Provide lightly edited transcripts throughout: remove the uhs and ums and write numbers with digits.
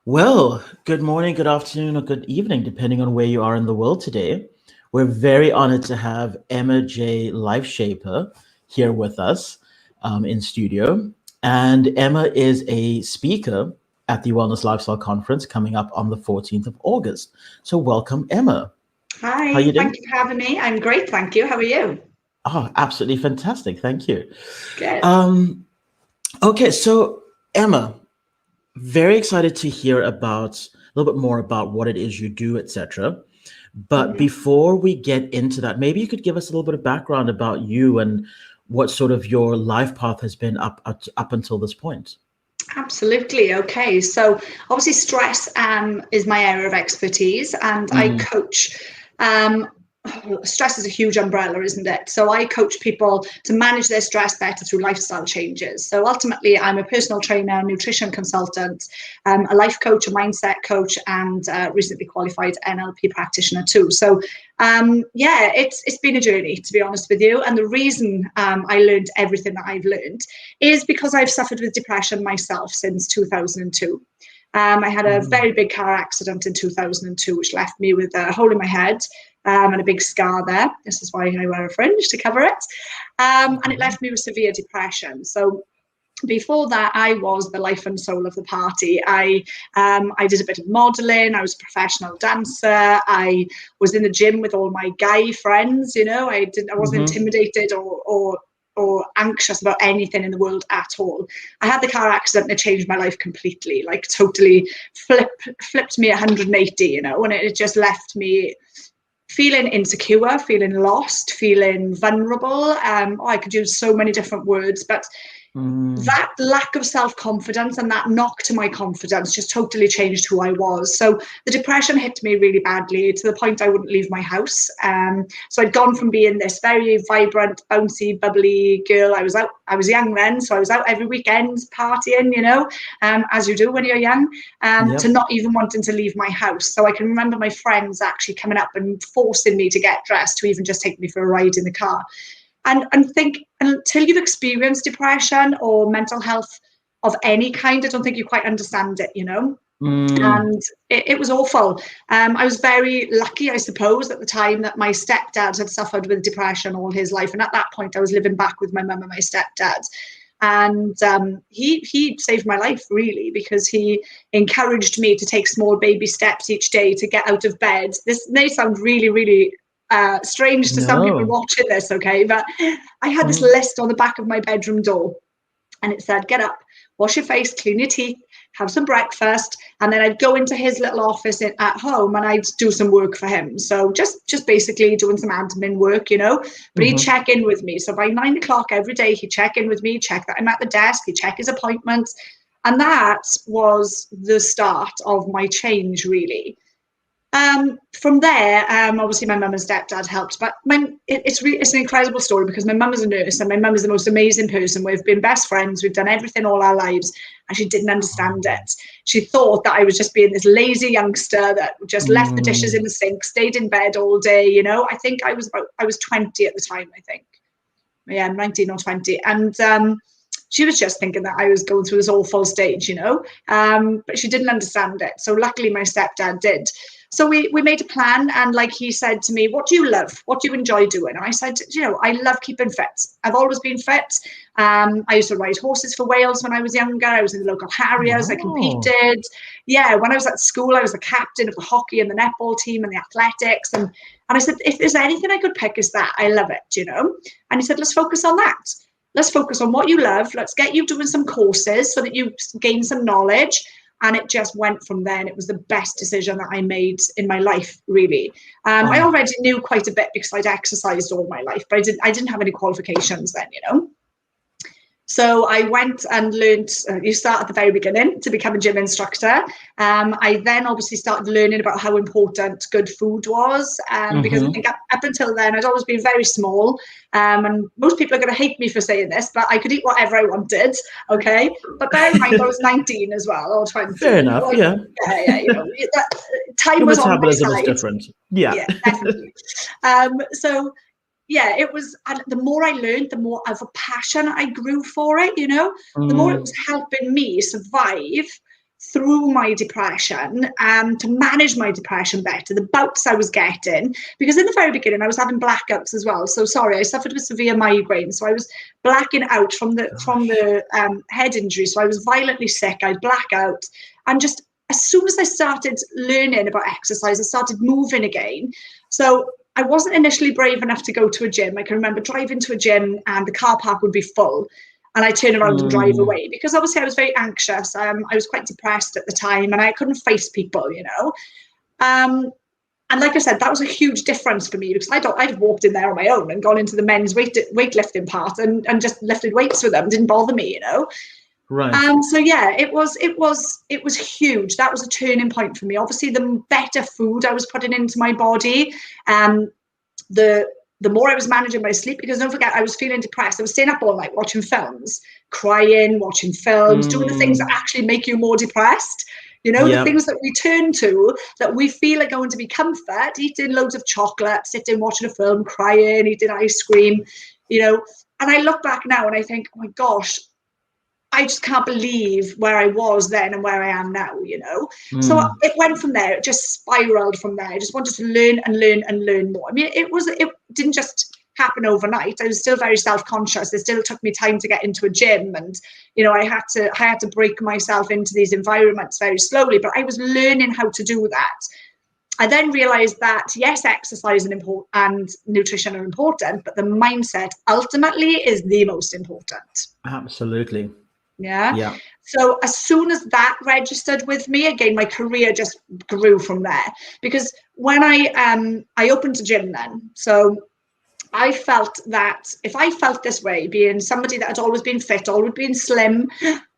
Well, good morning, good afternoon, or good evening, depending on where you are in the world today. We're very honored to have Emma J. Lifeshaper here with us in studio. And Emma is a speaker at the Wellness Lifestyle Conference coming up on the 14th of August. So welcome, Emma. How Hi, you thank doing? you for having me. I'm great, thank you. How are you? Oh, absolutely fantastic. Thank you. Good. Um, okay, so Emma, very excited to hear about a little bit more about what it is you do, etc. But Mhm. before we get into that, maybe you could give us a little bit of background about you and what sort of your life path has been up until this point. Absolutely. Okay. So obviously stress is my area of expertise and I Mm, coach. Um, Stress is a huge umbrella, isn't it? So I coach people to manage their stress better through lifestyle changes. So ultimately, I'm a personal trainer, nutrition consultant, a life coach, a mindset coach, and recently qualified NLP practitioner too. So yeah, it's been a journey, to be honest with you. And the reason I learned everything that I've learned is because I've suffered with depression myself since 2002. I had a mm, very big car accident in 2002, which left me with a hole in my head and a big scar there. This is why I wear a fringe to cover it. And it mhm. left me with severe depression. So before that, I was the life and soul of the party. I did a bit of modelling. I was a professional dancer. I was in the gym with all my guy friends. You know, I wasn't Mhm. intimidated or anxious about anything in the world at all. I had the car accident and it changed my life completely, like totally flipped me 180, you know, and it just left me feeling insecure, feeling lost, feeling vulnerable. I could use so many different words, but Mm, that lack of self-confidence and that knock to my confidence just totally changed who I was. So the depression hit me really badly to the point I wouldn't leave my house. So I'd gone from being this very vibrant, bouncy, bubbly girl. I was young then, so I was out every weekend partying, you know, as you do when you're young, to yep. not even wanting to leave my house. So I can remember my friends actually coming up and forcing me to get dressed to even just take me for a ride in the car and think until you've experienced depression or mental health of any kind, I don't think you quite understand it, you know. Mm, And it was awful. I was very lucky, I suppose, at the time that my stepdad had suffered with depression all his life, and at that point, I was living back with my mum and my stepdad. And he saved my life really because he encouraged me to take small baby steps each day to get out of bed. This may sound really strange to some people no. watching this, okay? But I had this Mm, list on the back of my bedroom door and it said, get up, wash your face, clean your teeth, have some breakfast, and then I'd go into his little office at home and I'd do some work for him. So just basically doing some admin work, you know. But he'd mhm. check in with me. So by 9 o'clock every day, he'd check in with me, check that I'm at the desk, he'd check his appointments. And that was the start of my change, really. From there, obviously my mum and stepdad helped, but it's an incredible story because my mum is a nurse and my mum is the most amazing person. We've been best friends, we've done everything all our lives, and she didn't understand it. She thought that I was just being this lazy youngster that just left the dishes in Mm, the sink, stayed in bed all day. You know, I was 20 at the time, I think. Yeah, 19 or 20, and she was just thinking that I was going through this awful stage, you know, but she didn't understand it. So luckily my stepdad did. So we made a plan, and like he said to me, what do you love? What do you enjoy doing? And I said, you know, I love keeping fit. I've always been fit. I used to ride horses for Wales when I was younger. I was in the local Harriers. I wow. competed. Yeah, when I was at school, I was the captain of the hockey and the netball team and the athletics. And I said, if there's anything I could pick, is that I love it, you know? And he said, let's focus on that. Let's focus on what you love. Let's get you doing some courses so that you gain some knowledge. And it just went from there. And it was the best decision that I made in my life, really. I Oh, already knew quite a bit because I'd exercised all my life, but I didn't have any qualifications then, you know. So I went and learned, you start at the very beginning to become a gym instructor. I then obviously started learning about how important good food was, because I mm-hmm. think up until then I'd always been very small. And most people are going to hate me for saying this, but I could eat whatever I wanted. Okay. But bear in mind, I was 19 as well, or 20, Fair you know, enough. Yeah. yeah, you know, that, time Your was on my metabolism is side. different. Yeah. Yeah, definitely. So yeah, it was, and the more I learned, the more of a passion I grew for it, you know, the more it Mm, was helping me survive through my depression and to manage my depression better, the bouts I was getting, because in the very beginning I was having blackouts as well. So sorry, I suffered with severe migraine, so I was blacking out from the head injury. So I was violently sick. I'd black out, and just as soon as I started learning about exercise, I started moving again. So I wasn't initially brave enough to go to a gym. I can remember driving to a gym and the car park would be full, and I turn around and drive away, because obviously I was very anxious. I was quite depressed at the time, and I couldn't face people, you know. And like I said, that was a huge difference for me, because I'd walked in there on my own and gone into the men's weightlifting part and just lifted weights with them. It didn't bother me, you know. Right. So yeah, it was huge. That was a turning point for me. Obviously, the better food I was putting into my body, the more I was managing my sleep, because don't forget, I was feeling depressed. I was staying up all night watching films, crying, watching films, doing the things that actually make you more depressed. You know, the things that we turn to that we feel are going to be comfort, eating loads of chocolate, sitting, watching a film, crying, eating ice cream, you know. And I look back now and I think, oh my gosh, I just can't believe where I was then and where I am now, you know. So it went from there. It just spiraled from there. I just wanted to learn and learn and learn more. I mean, it didn't just happen overnight. I was still very self-conscious. It still took me time to get into a gym, and you know, I had to break myself into these environments very slowly. But I was learning how to do that. I then realized that yes, exercise and nutrition are important, but the mindset ultimately is the most important. Absolutely. Yeah. So as soon as that registered with me, again, my career just grew from there. Because when I opened a gym then, so I felt that if I felt this way, being somebody that had always been fit, always been slim,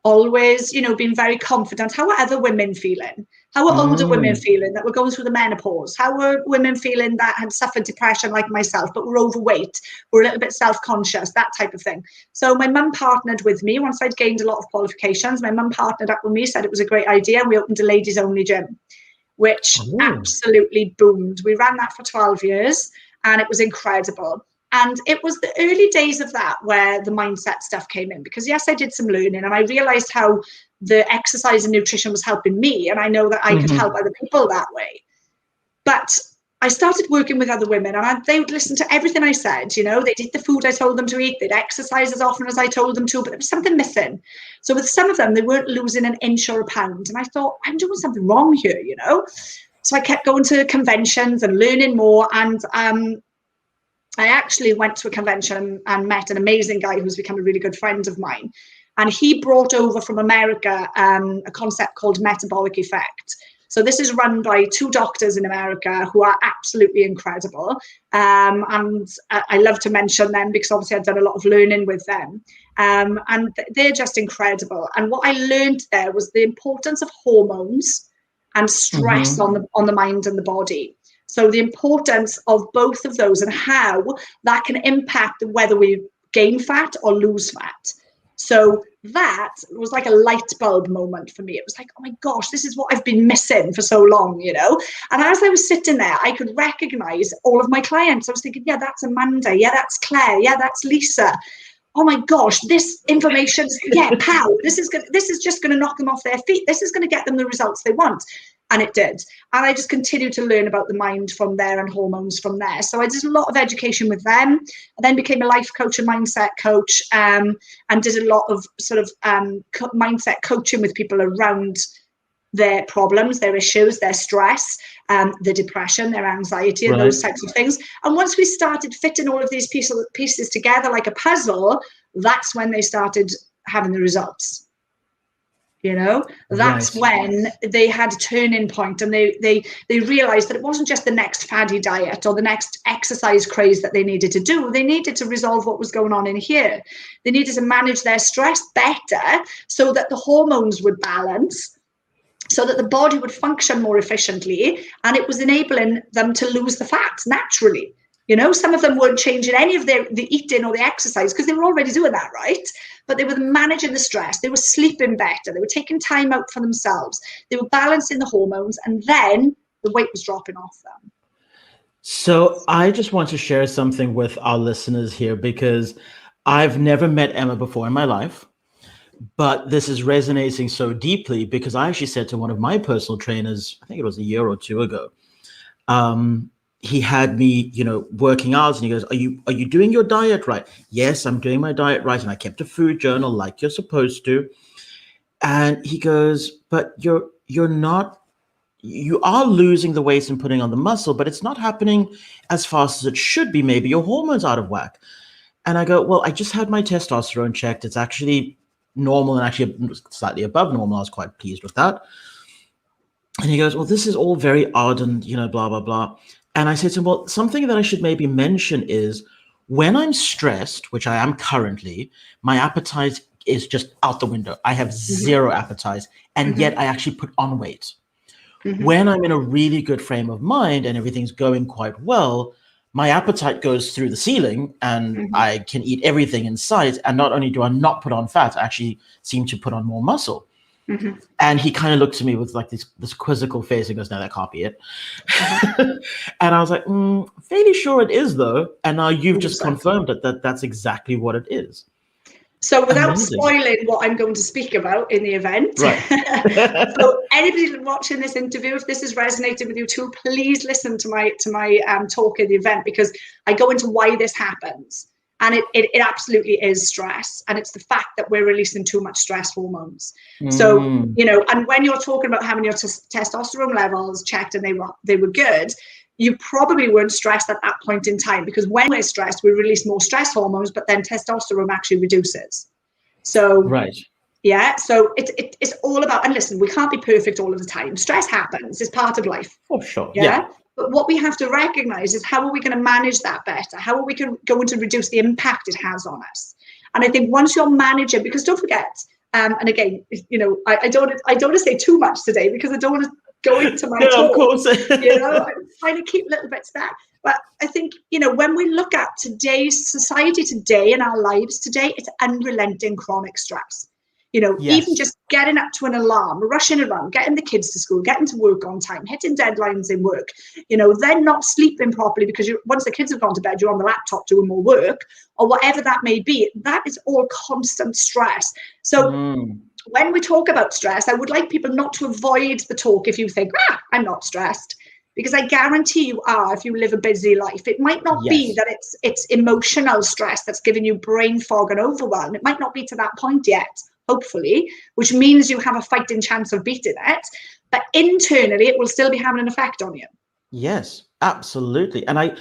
always, you know, been very confident, how are other women feeling? How are older women feeling that were going through the menopause? How were women feeling that had suffered depression like myself, but were overweight, were a little bit self-conscious, that type of thing? So my mum partnered with me. Once I'd gained a lot of qualifications, my mum partnered up with me, said it was a great idea, and we opened a ladies-only gym, which absolutely boomed. We ran that for 12 years, and it was incredible. And it was the early days of that where the mindset stuff came in, because yes, I did some learning, and I realized how the exercise and nutrition was helping me, and I know that I could help other people that way. But I started working with other women, and they would listen to everything I said. You know, they'd eat the food I told them to eat, they'd exercise as often as I told them to, but there was something missing. So with some of them, they weren't losing an inch or a pound, and I thought, I'm doing something wrong here, you know. So I kept going to conventions and learning more, and I actually went to a convention and met an amazing guy who's become a really good friend of mine. And he brought over from America a concept called metabolic effect. So this is run by two doctors in America who are absolutely incredible. And I love to mention them because obviously I've done a lot of learning with them. And they're just incredible. And what I learned there was the importance of hormones and stress on the mind and the body. So the importance of both of those and how that can impact whether we gain fat or lose fat. So that was like a light bulb moment for me. It was like, oh my gosh, this is what I've been missing for so long, you know? And as I was sitting there, I could recognize all of my clients. I was thinking, yeah, that's Amanda. Yeah, that's Claire. Yeah, that's Lisa. Oh my gosh, this information, yeah, pow, this is just going to knock them off their feet. This is going to get them the results they want. And it did. And I just continued to learn about the mind from there and hormones from there. So I did a lot of education with them. I then became a life coach and mindset coach, and did a lot of sort of mindset coaching with people around their problems, their issues, their stress, their depression, their anxiety, and those types of things. And once we started fitting all of these pieces together like a puzzle, that's when they started having the results. You know, that's when they had a turning point, and they realized that it wasn't just the next faddy diet or the next exercise craze that they needed to do. They needed to resolve what was going on in here. They needed to manage their stress better so that the hormones would balance, so that the body would function more efficiently, and it was enabling them to lose the fat naturally. You know, some of them weren't changing any of the eating or the exercise because they were already doing that, right? But they were managing the stress. They were sleeping better. They were taking time out for themselves. They were balancing the hormones, and then the weight was dropping off them. So I just want to share something with our listeners here, because I've never met Emma before in my life. But this is resonating so deeply because I actually said to one of my personal trainers, I think it was a year or two ago, he had me, working out, and he goes, are you doing your diet right? Yes, I'm doing my diet right. And I kept a food journal like you're supposed to. And he goes, but you're not, you are losing the weight and putting on the muscle, but it's not happening as fast as it should be. Maybe your hormones out of whack. And I go, well, I just had my testosterone checked. It's actually normal and actually slightly above normal. I was quite pleased with that. And he goes, well, this is all very odd and, blah, blah, blah. And I said to him, well, something that I should maybe mention is when I'm stressed, which I am currently, my appetite is just out the window. I have zero appetite. And yet I actually put on weight. When I'm in a really good frame of mind and everything's going quite well, my appetite goes through the ceiling and I can eat everything in sight. And not only do I not put on fat, I actually seem to put on more muscle. And he kind of looked at me with like this quizzical face and goes, no, that can't be it. And I was like, fairly sure it is though. And now you've just confirmed that's exactly what it is. So without spoiling what I'm going to speak about in the event, right. So anybody watching this interview, if this has resonated with you too, please listen to my talk in the event, because I go into why this happens. And it absolutely is stress. And it's the fact that we're releasing too much stress hormones. So, and when you're talking about having your testosterone levels checked and they were good, you probably weren't stressed at that point in time, because when we're stressed, we release more stress hormones, but then testosterone actually reduces. So, right. Yeah, so it's all about, and listen, we can't be perfect all of the time. Stress happens, it's part of life. Oh, sure. Yeah. But what we have to recognize is, how are we going to manage that better? How are we going to reduce the impact it has on us? And I think once you're managing, because don't forget, and again, I don't want to say too much today, because I don't want to go into my talk. Of course. I'm trying to keep little bits back. But I think, when we look at today's society today and our lives today, it's unrelenting chronic stress. Even just getting up to an alarm, rushing around, getting the kids to school, getting to work on time, hitting deadlines in work, then not sleeping properly because once the kids have gone to bed, you're on the laptop doing more work, or whatever that may be. That is all constant stress. So when we talk about stress, I would like people not to avoid the talk if you think, I'm not stressed. Because I guarantee you are, if you live a busy life. It might not be that it's emotional stress that's giving you brain fog and overwhelm. It might not be to that point yet, hopefully, which means you have a fighting chance of beating it. But internally, it will still be having an effect on you. Yes, absolutely. And I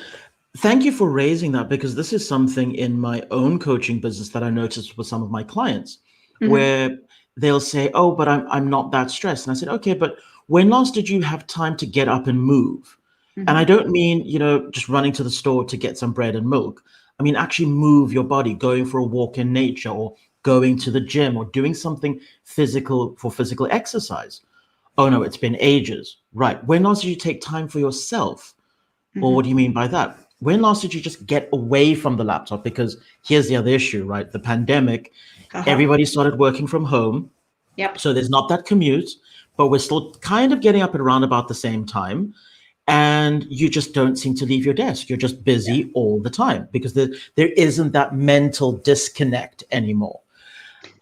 thank you for raising that, because this is something in my own coaching business that I noticed with some of my clients, where they'll say, oh, but I'm not that stressed. And I said, okay, but when last did you have time to get up and move? And I don't mean, just running to the store to get some bread and milk. I mean, actually move your body, going for a walk in nature, or going to the gym, or doing something physical for physical exercise. Oh no, it's been ages. Right. When last did you take time for yourself? Or what do you mean by that? When last did you just get away from the laptop? Because here's the other issue, right? The pandemic, everybody started working from home. Yep. So there's not that commute, but we're still kind of getting up at around about the same time. And you just don't seem to leave your desk. You're just busy all the time, because there isn't that mental disconnect anymore.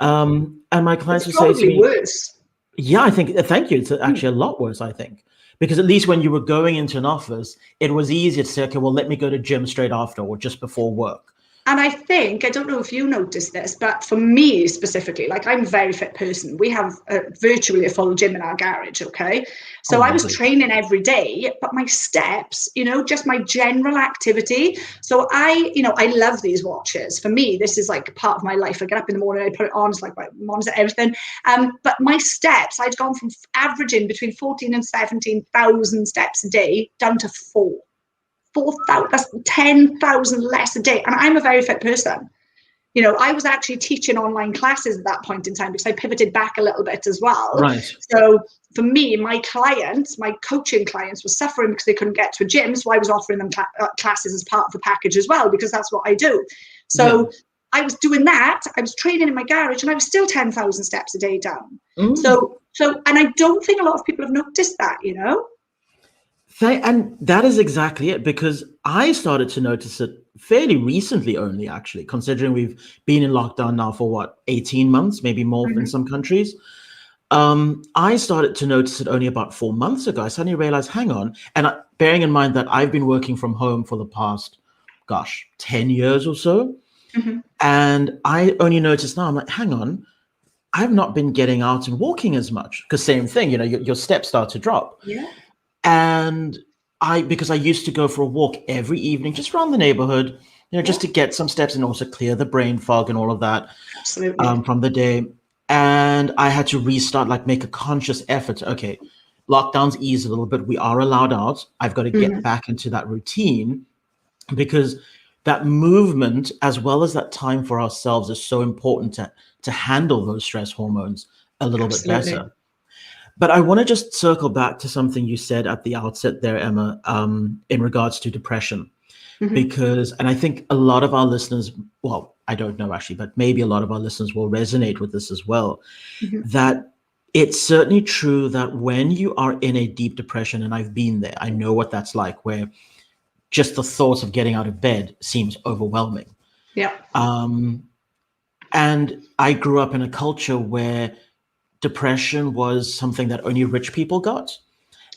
And my clients would say to me, worse. Yeah, I think, thank you. It's actually a lot worse, I think. Because at least when you were going into an office, it was easier to say, okay, well, let me go to gym straight after or just before work. And I think, I don't know if you noticed this, but for me specifically, like, I'm a very fit person. We have virtually a full gym in our garage, okay? So I was training every day, but my steps, just my general activity. So I love these watches. For me, this is like part of my life. I get up in the morning, I put it on, it's like I monitor everything. But my steps, I'd gone from averaging between 14 and 17,000 steps a day down to 4,000, that's 10,000 less a day. And I'm a very fit person. I was actually teaching online classes at that point in time, because I pivoted back a little bit as well. Right. So for me, my clients, my coaching clients, were suffering because they couldn't get to a gym. So I was offering them classes as part of the package as well, because that's what I do. So I was doing that. I was training in my garage, and I was still 10,000 steps a day down. So, and I don't think a lot of people have noticed that, And that is exactly it, because I started to notice it fairly recently only, actually, considering we've been in lockdown now for what, 18 months, maybe more in Mhm. some countries. I started to notice it only about 4 months ago. I suddenly realized, hang on, and bearing in mind that I've been working from home for the past, gosh, 10 years or so. Mhm. And I only noticed now, I'm like, hang on, I've not been getting out and walking as much. Because same thing, your steps start to drop. Yeah, And because I used to go for a walk every evening, just around the neighborhood, yeah, just to get some steps and also clear the brain fog and all of that absolutely. from the day. And I had to restart, like make a conscious effort to, okay, lockdowns ease a little bit. We are allowed out. I've got to get Mhm. back into that routine because that movement, as well as that time for ourselves, is so important to handle those stress hormones a little bit Absolutely. better. But I want to just circle back to something you said at the outset there, Emma, in regards to depression. Mhm. Because, and I think a lot of our listeners, well, I don't know actually, but maybe a lot of our listeners will resonate with this as well, Mhm. that it's certainly true that when you are in a deep depression, and I've been there, I know what that's like, where just the thought of getting out of bed seems overwhelming. Yeah. And I grew up in a culture where depression was something that only rich people got.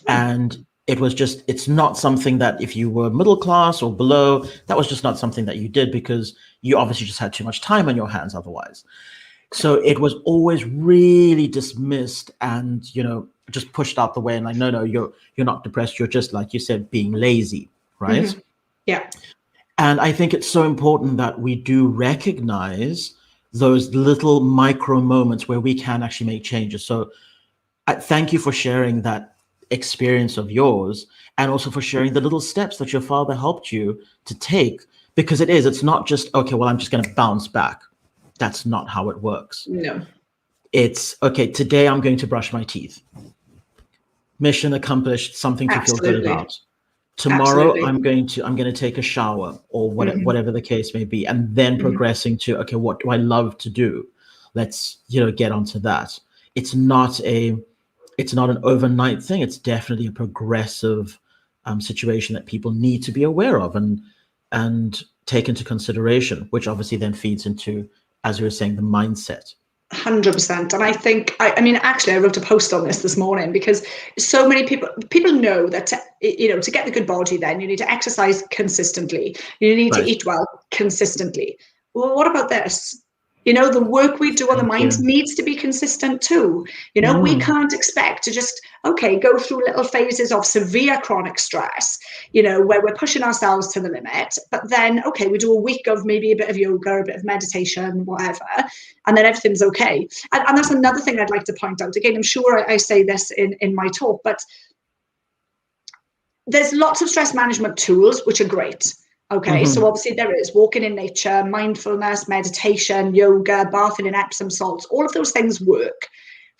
Mm. And it's not something that if you were middle class or below, that was just not something that you did because you obviously just had too much time on your hands otherwise. So it was always really dismissed and, just pushed out the way. And like, no, no, you're not depressed. You're just, like you said, being lazy, right? Mhm. Yeah. And I think it's so important that we do recognize those little micro moments where we can actually make changes. So I thank you for sharing that experience of yours and also for sharing the little steps that your father helped you to take because it's not just, okay, well, I'm just going to bounce back. That's not how it works. No. It's, okay, today I'm going to brush my teeth. Mission accomplished, something to feel good Absolutely. about. Tomorrow Absolutely. I'm going to take a shower or Mhm. whatever the case may be, and then Mhm. progressing to, okay, what do I love to do? Let's get onto that. It's not a it's not an overnight thing. It's definitely a progressive situation that people need to be aware of and take into consideration, which obviously then feeds into, as you were saying, the mindset. 100%. And I think, I mean, actually, I wrote a post on this morning because so many people know that, to get the good body, then you need to exercise consistently. You need to Right. eat well consistently. Well, what about this? The work we do on the Thank mind you. needs to be consistent too. We Mm, can't expect to just, okay, go through little phases of severe chronic stress, where we're pushing ourselves to the limit. But then, okay, we do a week of maybe a bit of yoga, a bit of meditation, whatever, and then everything's okay. And that's another thing I'd like to point out. Again, I'm sure I say this in my talk, but there's lots of stress management tools which are great. Okay, so mhm. obviously there is walking in nature, mindfulness, meditation, yoga, bathing in Epsom salts. All of those things work.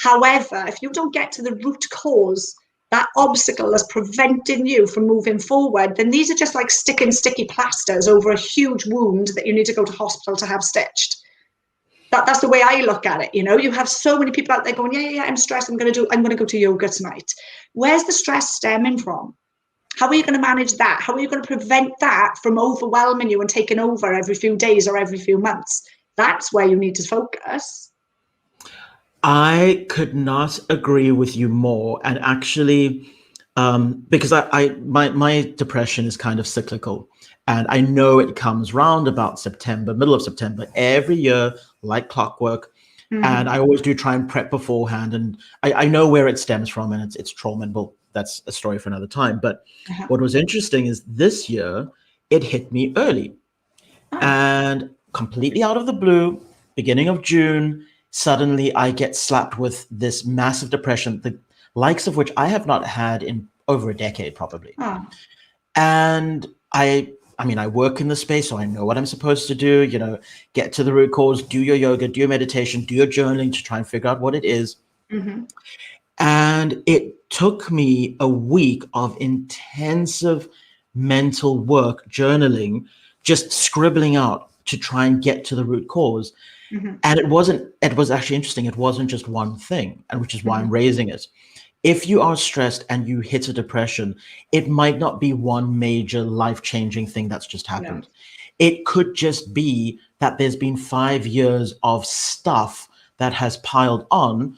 However, if you don't get to the root cause, that obstacle that's preventing you from moving forward, then these are just like sticking sticky plasters over a huge wound that you need to go to hospital to have stitched. That's the way I look at it. You have so many people out there going, yeah, I'm stressed. I'm going to go to yoga tonight. Where's the stress stemming from? How are you going to manage that? How are you going to prevent that from overwhelming you and taking over every few days or every few months? That's where you need to focus. I could not agree with you more. And actually, because my depression is kind of cyclical, and I know it comes round about September, middle of September every year, like clockwork. And Mm-hmm. I always do try and prep beforehand, and I know where it stems from, and it's trauma, and well, that's a story for another time. But Uh-huh. what was interesting is this year it hit me early Ah. and completely out of the blue, beginning of June, suddenly I get slapped with this massive depression, the likes of which I have not had in over a decade, probably. Ah. And I mean, I work in the space, so I know what I'm supposed to do, get to the root cause, do your yoga, do your meditation, do your journaling to try and figure out what it is. Mm-hmm. And it took me a week of intensive mental work, journaling, just scribbling out to try and get to the root cause. Mm-hmm. And it was actually interesting. It wasn't just one thing, and which is why Mm-hmm. I'm raising it. If you are stressed and you hit a depression, it might not be one major life changing thing that's just No. happened. It could just be that there's been 5 years of stuff that has piled on,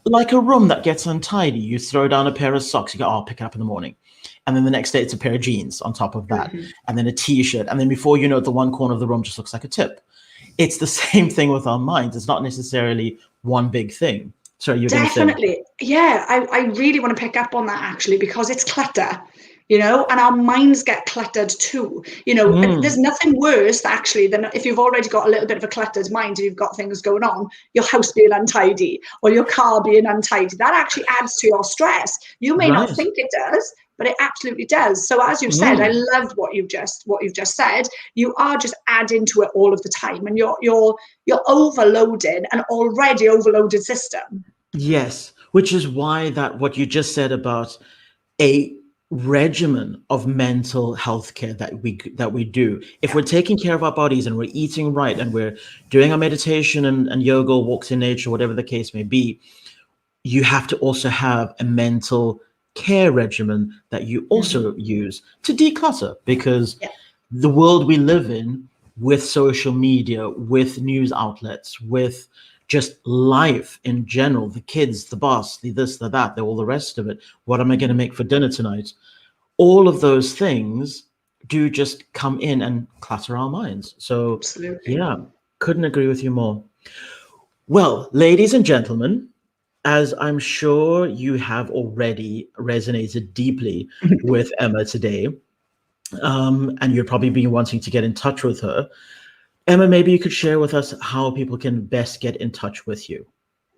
like a room that gets untidy. You throw down a pair of socks, you go, oh, I'll pick it up in the morning. And then the next day it's a pair of jeans on top of that, and then a t-shirt. And then before you know it, the one corner of the room just looks like a tip. It's the same thing with our minds. It's not necessarily one big thing. Sorry, you're going to say. Definitely. Yeah, I really want to pick up on that actually, because it's clutter, you know, and our minds get cluttered too. You know, there's nothing worse actually than if you've already got a little bit of a cluttered mind and you've got things going on, your house being untidy or your car being untidy. That actually adds to your stress. You may not think it does, but it absolutely does. So as you said, I loved what you've just said. You are just adding to it all of the time, and you're overloading an already overloaded system. Yes, which is why that what you just said about a regimen of mental health care that we do. If we're taking care of our bodies and we're eating right and we're doing our meditation and yoga, walks in nature, whatever the case may be, you have to also have a mental care regimen that you also use to declutter, because the world we live in, with social media, with news outlets, with just life in general, the kids, the boss, the this, the that, the all the rest of it. What am I going to make for dinner tonight? All of those things do just come in and clutter our minds. So absolutely. Yeah, couldn't agree with you more. Well, ladies and gentlemen, as I'm sure you have already resonated deeply with Emma today, and you've probably been wanting to get in touch with her, Emma, maybe you could share with us how people can best get in touch with you.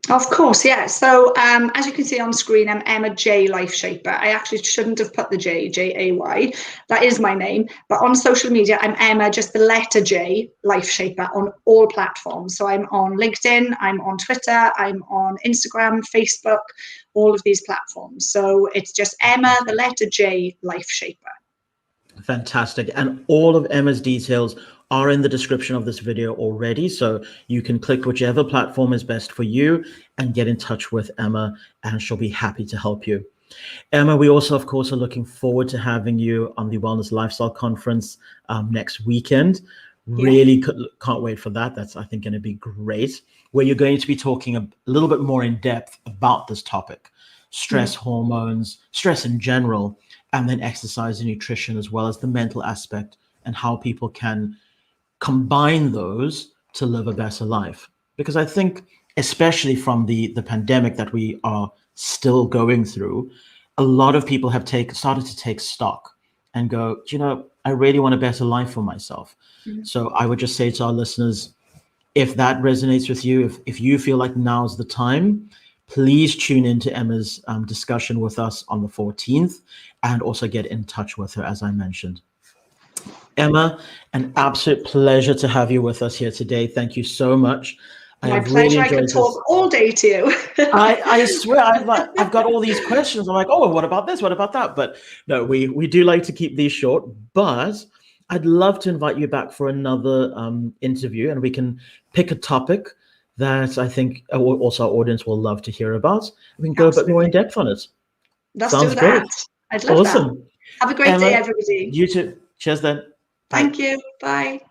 Of course, yeah. So as you can see on screen, I'm Emma J Life Shaper. I actually shouldn't have put the J-A-Y. That is my name. But on social media, I'm Emma, just the letter J, Life Shaper, on all platforms. So I'm on LinkedIn, I'm on Twitter, I'm on Instagram, Facebook, all of these platforms. So it's just Emma, the letter J, Life Shaper. Fantastic. And all of Emma's details are in the description of this video already. So you can click whichever platform is best for you and get in touch with Emma, and she'll be happy to help you. Emma, we also, of course, are looking forward to having you on the Wellness Lifestyle Conference next weekend. Really can't wait for that. That's, I think, going to be great, where you're going to be talking a little bit more in depth about this topic, stress hormones, stress in general, and then exercise and nutrition, as well as the mental aspect and how people can combine those to live a better life. Because I think, especially from the pandemic that we are still going through, a lot of people have started to take stock and go, you know, I really want a better life for myself. So I would just say to our listeners, if that resonates with you, if you feel like now's the time, please tune into Emma's discussion with us on the 14th, and also get in touch with her, as I mentioned. Emma, an absolute pleasure to have you with us here today. Thank you so much. My pleasure. I could talk all day to you. I swear, I've got all these questions. I'm like, oh, what about this? What about that? But no, we do like to keep these short, but I'd love to invite you back for another interview, and we can pick a topic that I think also our audience will love to hear about. We can go a bit more in depth on it. Let's Sounds do that. great. I'd love Awesome. that. Have a great day, everybody. You too. Cheers then. Bye. Thank you. Bye.